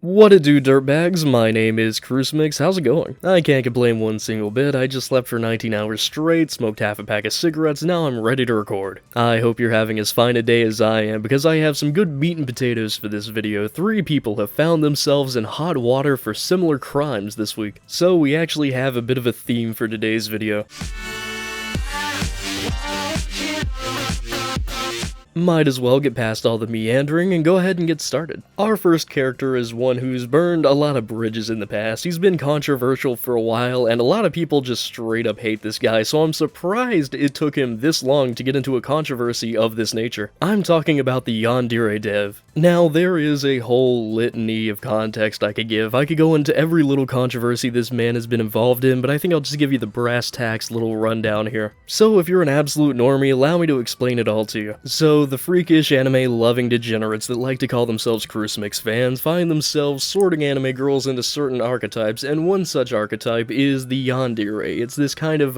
What it do, dirtbags? My name is Crucemix. How's it going? I can't complain one single bit. I just slept for 19 hours straight, smoked half a pack of cigarettes, now I'm ready to record. I hope you're having as fine a day as I am, because I have some good meat and potatoes for this video. 3 people have found themselves in hot water for similar crimes this week, so we actually have a bit of a theme for today's video. Might as well get past all the meandering and go ahead and get started. Our first character is one who's burned a lot of bridges in the past. He's been controversial for a while, and a lot of people just straight up hate this guy, so I'm surprised it took him this long to get into a controversy of this nature. I'm talking about the Yanderesimulator. Now, there is a whole litany of context I could give. I could go into every little controversy this man has been involved in, but I think I'll just give you the brass tacks little rundown here. So if you're an absolute normie, allow me to explain it all to you. So the freakish anime-loving degenerates that like to call themselves Crucemix fans find themselves sorting anime girls into certain archetypes, and one such archetype is the yandere. It's this kind of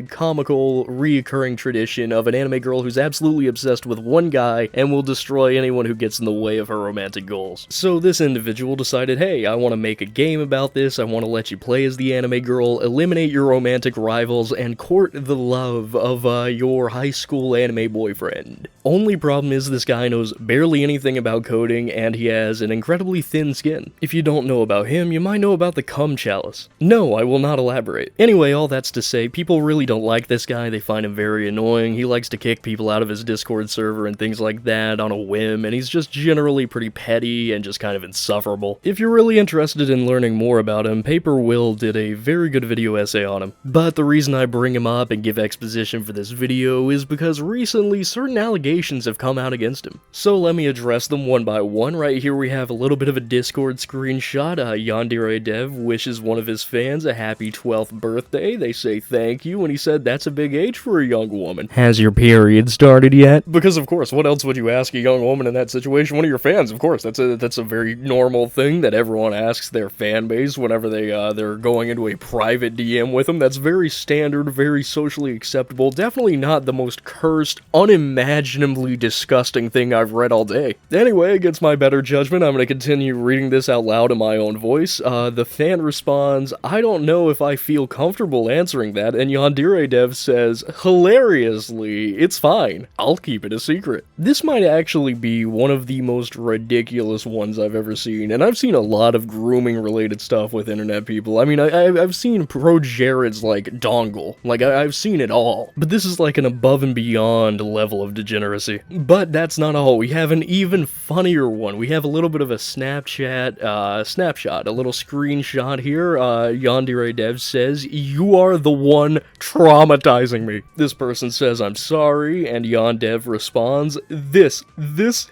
comical, reoccurring tradition of an anime girl who's absolutely obsessed with one guy and will destroy anyone who gets in the way of her romantic goals. So this individual decided, hey, I want to make a game about this, I want to let you play as the anime girl, eliminate your romantic rivals, and court the love of your high school anime boyfriend. Only problem is this guy knows barely anything about coding, and he has an incredibly thin skin. If you don't know about him, you might know about the cum chalice. No, I will not elaborate. Anyway, all that's to say, people really don't like this guy, they find him very annoying, he likes to kick people out of his Discord server and things like that on a whim, and he's just generally pretty petty and just kind of insufferable. If you're really interested in learning more about him, Paper Will did a very good video essay on him. But the reason I bring him up and give exposition for this video is because recently certain allegations have come out against him. So let me address them one by one. Right here we have a little bit of a Discord screenshot. Yanderesimulator wishes one of his fans a happy 12th birthday. They say thank you, and he said that's a big age for a young woman. Has your period started yet? Because of course, what else would you ask a young woman in that situation? One of your fans, of course. That's a very normal thing that everyone asks their fan base whenever they're going into a private DM with them. That's very standard, very socially acceptable. Definitely not the most cursed, unimaginably disgusting thing I've read all day. Anyway, against my better judgment, I'm going to continue reading this out loud in my own voice. The fan responds, I don't know if I feel comfortable answering that, and Yanderesimulator says, hilariously, it's fine, I'll keep it a secret. This might actually be one of the most ridiculous ones I've ever seen, and I've seen a lot of grooming related stuff with internet people. I mean, I've seen Pro Jared's, like, dongle. Like, I've seen it all. But this is like an above and beyond level of degeneracy. But that's not all. We have an even funnier one. We have a little bit of a Snapchat snapshot, a little screenshot here. Yanderesimulator says, you are the one traumatizing me. This person says, I'm sorry, and Yandev responds, this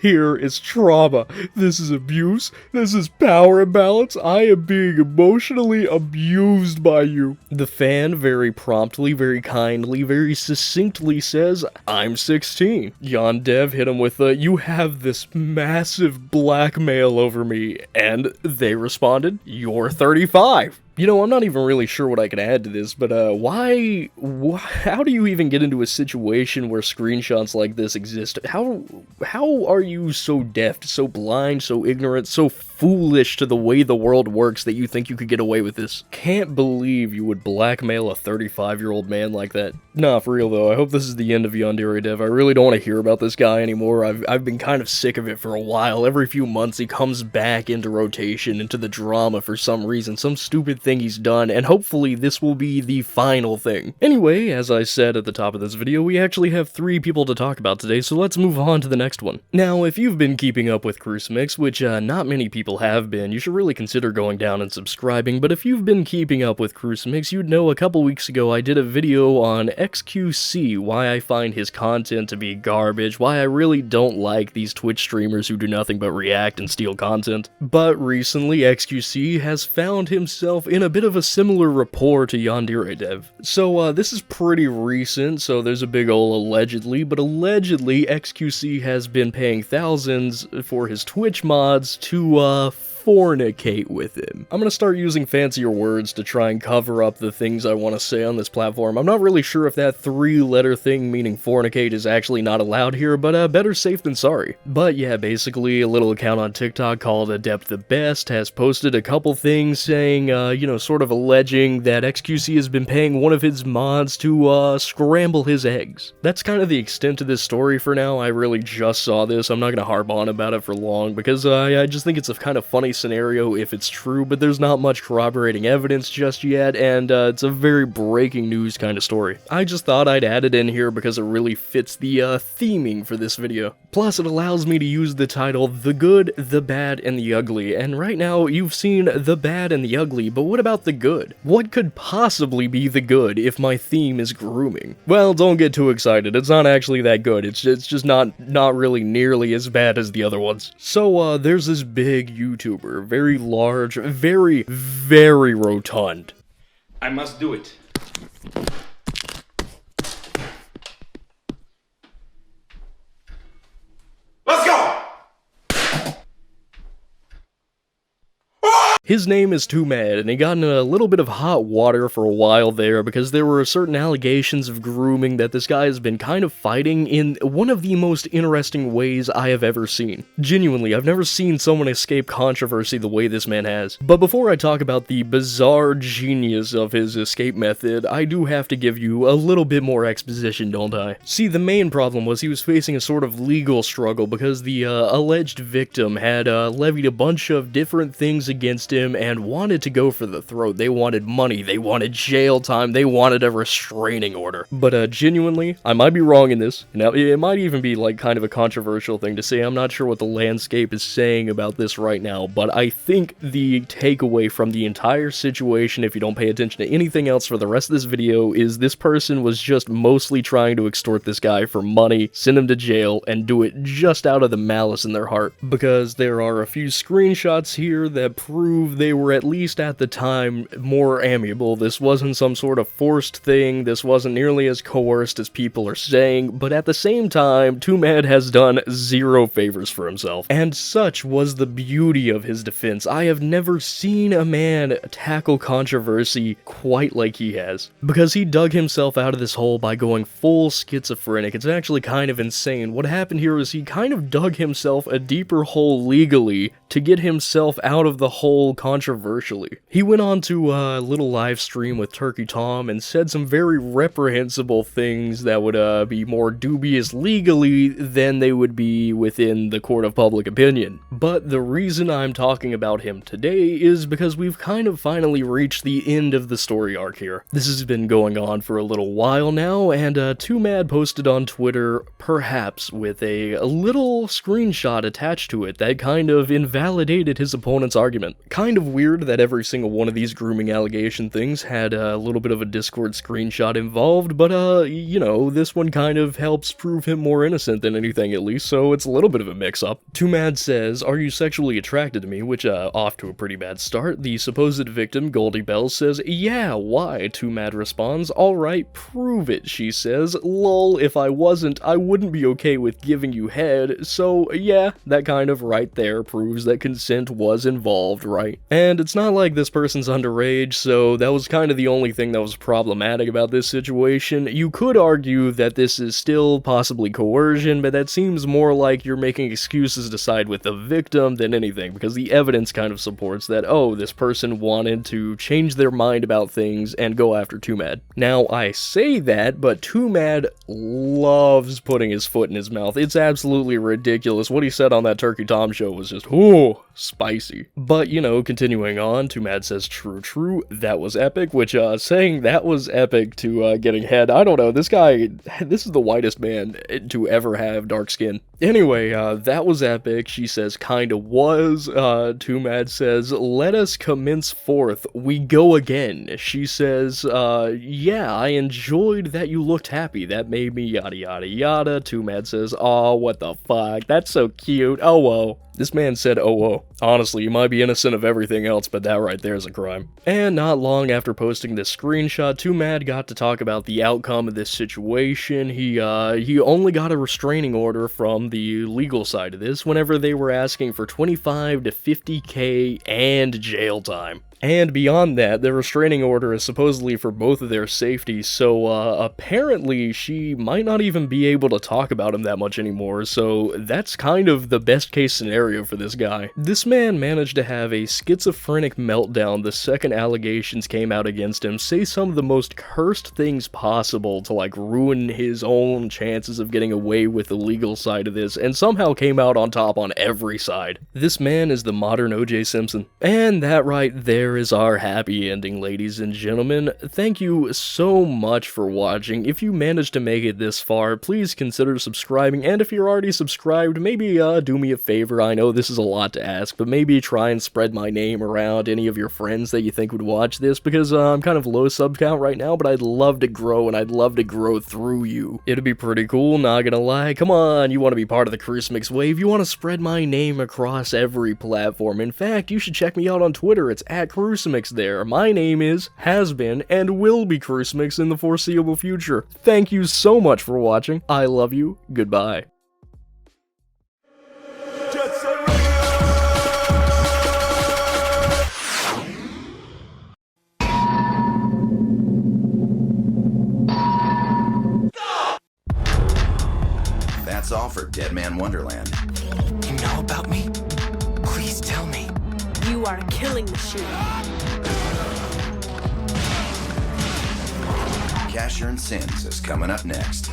here is trauma. This is abuse. This is power imbalance. I am being emotionally abused by you. The fan very promptly, very kindly, very succinctly says, I'm 16. Yandev hit him with you have this massive blackmail over me, and they responded, you're 35. You know, I'm not even really sure what I can add to this, but how do you even get into a situation where screenshots like this exist? How are you so deaf, so blind, so ignorant, so foolish to the way the world works that you think you could get away with this? Can't believe you would blackmail a 35-year-old man like that. Nah, for real though, I hope this is the end of Yanderesimulator. I really don't want to hear about this guy anymore. I've been kind of sick of it for a while. Every few months he comes back into rotation, into the drama for some reason, some stupid thing he's done, and hopefully this will be the final thing. Anyway, as I said at the top of this video, we actually have 3 people to talk about today, so let's move on to the next one. Now, if you've been keeping up with Crucemix, which not many people have been, you should really consider going down and subscribing, but if you've been keeping up with Crucemix, you'd know a couple weeks ago I did a video on XQC, why I find his content to be garbage, why I really don't like these Twitch streamers who do nothing but react and steal content. But recently, XQC has found himself in a bit of a similar rapport to Yanderesimulator. So this is pretty recent, so there's a big ol' allegedly, but allegedly XQC has been paying thousands for his Twitch mods to fornicate with him. I'm gonna start using fancier words to try and cover up the things I want to say on this platform. I'm not really sure if that 3-letter thing meaning fornicate is actually not allowed here, but better safe than sorry. But yeah, basically a little account on TikTok called Adept the Best has posted a couple things saying, you know, sort of alleging that XQC has been paying one of his mods to scramble his eggs. That's kind of the extent of this story for now. I really just saw this. I'm not gonna harp on about it for long because I just think it's a kind of funny scenario if it's true, but there's not much corroborating evidence just yet, and it's a very breaking news kind of story. I just thought I'd add it in here because it really fits the theming for this video. Plus, it allows me to use the title The Good, The Bad, and The Ugly, and right now you've seen the bad and the ugly, but what about the good? What could possibly be the good if my theme is grooming? Well, don't get too excited, it's not actually that good, it's just not really nearly as bad as the other ones. So, there's this big YouTuber, very large, very rotund. I must do it. Let's go! His name is Twomad, and he got in a little bit of hot water for a while there because there were certain allegations of grooming that this guy has been kind of fighting in one of the most interesting ways I have ever seen. Genuinely, I've never seen someone escape controversy the way this man has. But before I talk about the bizarre genius of his escape method, I do have to give you a little bit more exposition, don't I? See, the main problem was he was facing a sort of legal struggle because the alleged victim had levied a bunch of different things against him and wanted to go for the throat. They wanted money, they wanted jail time, they wanted a restraining order. But genuinely, I might be wrong in this. Now, it might even be like kind of a controversial thing to say. I'm not sure what the landscape is saying about this right now, but I think the takeaway from the entire situation, if you don't pay attention to anything else for the rest of this video, is this person was just mostly trying to extort this guy for money, send him to jail, and do it just out of the malice in their heart. Because there are a few screenshots here that prove they were at least at the time more amiable. This wasn't some sort of forced thing, this wasn't nearly as coerced as people are saying, but at the same time, Twomad has done zero favors for himself. And such was the beauty of his defense. I have never seen a man tackle controversy quite like he has. Because he dug himself out of this hole by going full schizophrenic. It's actually kind of insane. What happened here is he kind of dug himself a deeper hole legally to get himself out of the hole controversially. He went on to a little live stream with Turkey Tom and said some very reprehensible things that would be more dubious legally than they would be within the court of public opinion. But the reason I'm talking about him today is because we've kind of finally reached the end of the story arc here. This has been going on for a little while now, and Twomad posted on Twitter, perhaps with a little screenshot attached to it that kind of invalidated his opponent's argument. Kind of weird that every single one of these grooming allegation things had a little bit of a Discord screenshot involved, but you know, this one kind of helps prove him more innocent than anything at least, so it's a little bit of a mix-up. Twomad says, "Are you sexually attracted to me?" Which, off to a pretty bad start. The supposed victim, Goldie Bells, says, "Yeah, why?" Twomad responds, "Alright, prove it," she says. "Lol, if I wasn't, I wouldn't be okay with giving you head," so yeah, that kind of right there proves that consent was involved, right? And it's not like this person's underage, so that was kind of the only thing that was problematic about this situation. You could argue that this is still possibly coercion, but that seems more like you're making excuses to side with the victim than anything, because the evidence kind of supports that, oh, this person wanted to change their mind about things and go after Twomad. Now, I say that, but Twomad loves putting his foot in his mouth. It's absolutely ridiculous. What he said on that Turkey Tom show was just, ooh, spicy. But, you know, continuing on, Twomad says, true, that was epic, which, saying that was epic to, getting head, I don't know, this guy, this is the whitest man to ever have dark skin. Anyway, that was epic, she says, kinda was. Twomad says, "Let us commence forth, we go again." She says, "Yeah, I enjoyed that you looked happy, that made me yada yada yada." Twomad says, "Aw, what the fuck, that's so cute, oh whoa." This man said, "Oh, whoa." Honestly, you might be innocent of everything else, but that right there is a crime. And not long after posting this screenshot, Twomad got to talk about the outcome of this situation. He only got a restraining order from on the legal side of this whenever they were asking for 25 to 50k and jail time. And beyond that, the restraining order is supposedly for both of their safety, so apparently she might not even be able to talk about him that much anymore, so that's kind of the best case scenario for this guy. This man managed to have a schizophrenic meltdown the second allegations came out against him, say some of the most cursed things possible to like ruin his own chances of getting away with the legal side of this, and somehow came out on top on every side. This man is the modern O.J. Simpson. And that right there is our happy ending, ladies and gentlemen. Thank you so much for watching. If you managed to make it this far, please consider subscribing, and if you're already subscribed, maybe do me a favor. I know this is a lot to ask, but maybe try and spread my name around any of your friends that you think would watch this, because I'm kind of low sub count right now, but I'd love to grow, and I'd love to grow through you. It'd be pretty cool, not gonna lie. Come on, you want to be part of the Crucifix wave, you want to spread my name across every platform. In fact, you should check me out on Twitter. It's at Crucifix there. My name is, has been, and will be Crucifix in the foreseeable future. Thank you so much for watching. I love you. Goodbye. That's all for Dead Man Wonderland. You know about me? Please tell me. You are a killing machine. Cashier and Sins is coming up next.